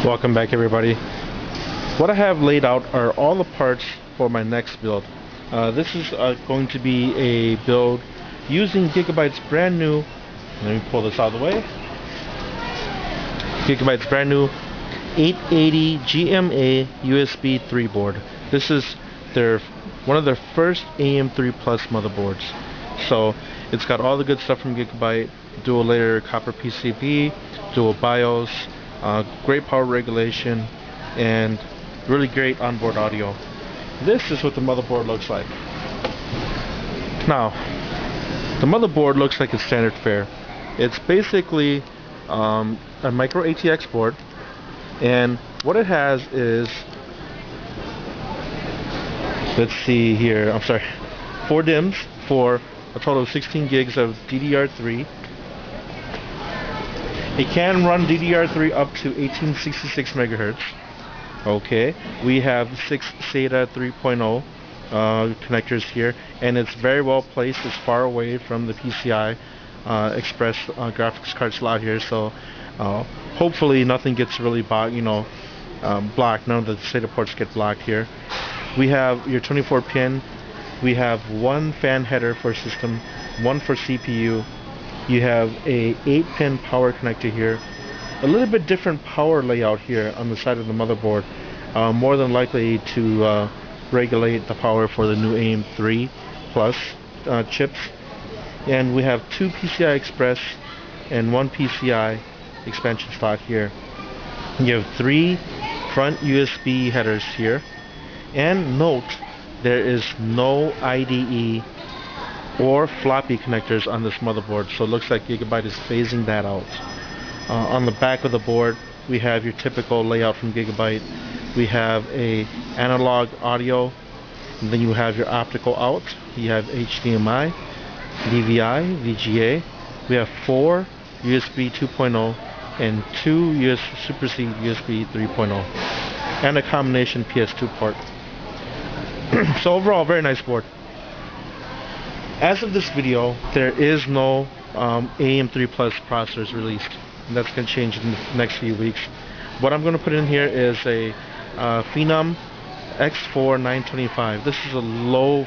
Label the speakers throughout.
Speaker 1: Welcome back, everybody. What I have laid out are all the parts for my next build. This is going to be a build using Gigabyte's brand new, let me pull this out of the way, Gigabyte's brand new 880GMA-USB3 board. This is one of their first AM3 Plus motherboards. So it's got all the good stuff from Gigabyte: dual layer copper PCB, dual BIOS, great power regulation, and really great onboard audio. This is what the motherboard looks like. Now, the motherboard looks like it's standard fare. It's basically a micro ATX board, and what it has is, let's see here, 4 DIMMs for a total of 16 gigs of DDR3. It can run DDR3 up to 1866 megahertz. Okay, we have 6 SATA 3.0 connectors here, and it's very well placed. It's far away from the PCI Express graphics card slot here, so hopefully nothing gets really blocked. None of the SATA ports get blocked here. We have your 24 pin. We have 1 fan header for system, 1 for CPU. You have a 8-pin power connector here. A little bit different power layout here on the side of the motherboard, more than likely to regulate the power for the new AM3 Plus chips. And we have 2 PCI Express and 1 PCI expansion slot here. You have 3 front USB headers here. And note, there is no IDE or floppy connectors on this motherboard, so it looks like Gigabyte is phasing that out. On the back of the board, we have your typical layout from Gigabyte. We have a analog audio, and then you have your optical out. You have HDMI, DVI, VGA. We have 4 USB 2.0 and 2 Super C USB 3.0, and a combination PS2 port. So overall, very nice board. As of this video, there is no AM3 Plus processors released, and that's going to change in the next few weeks. What I'm going to put in here is a Phenom X4 925. This is a low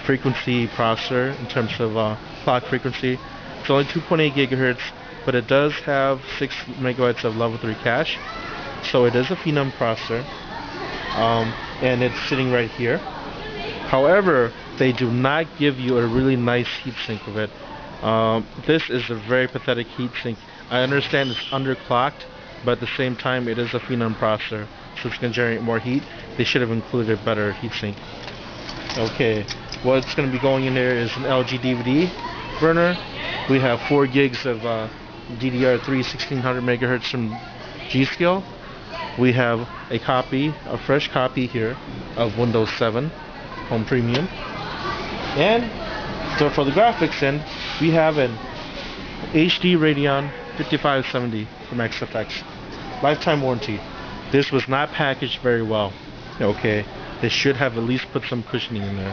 Speaker 1: frequency processor in terms of clock frequency. It's only 2.8 gigahertz, but it does have 6 megabytes of level 3 cache. So it is a Phenom processor, and it's sitting right here. However, they do not give you a really nice heatsink of it. This is a very pathetic heatsink. I understand it's underclocked, but at the same time it is a Phenom processor, so it's going to generate more heat. They should have included a better heatsink. Okay, what's going to be going in there is an LG DVD burner. We have 4 gigs of DDR3 1600 megahertz from G-Skill. We have a fresh copy here of Windows 7 Home Premium. And so for the graphics end, we have an HD Radeon 5570 from XFX. Lifetime warranty. This was not packaged very well. Okay, they should have at least put some cushioning in there,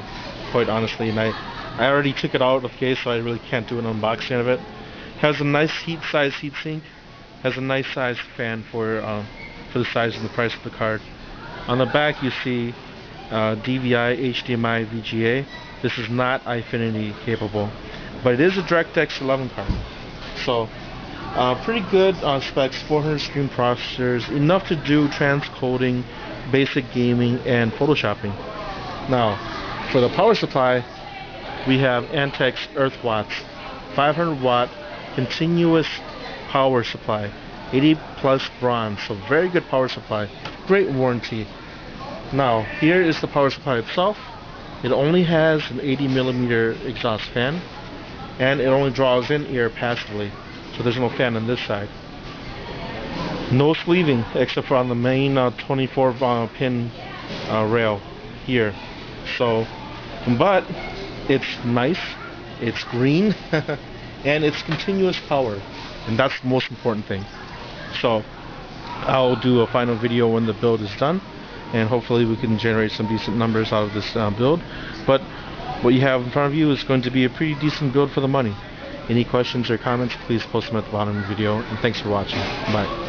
Speaker 1: quite honestly. And I already took it out of the case, so I really can't do an unboxing of it. Has a nice size heatsink. Has a nice size fan for the size and the price of the card. On the back, you see DVI, HDMI, VGA. This is not Eyefinity capable, but it is a DirectX 11 card. So, pretty good specs, 400 screen processors, enough to do transcoding, basic gaming, and photoshopping. Now, for the power supply, we have Antec Earthwatts 500 watt continuous power supply, 80 plus bronze, so very good power supply, great warranty. Now, here is the power supply itself. It only has an 80mm exhaust fan, and it only draws in air passively, so there's no fan on this side. No sleeving except for on the main 24 pin rail here. So, but it's nice, it's green, and it's continuous power, and that's the most important thing. So I'll do a final video when the build is done, and hopefully we can generate some decent numbers out of this build. But what you have in front of you is going to be a pretty decent build for the money. Any questions or comments, please post them at the bottom of the video, and thanks for watching. Bye.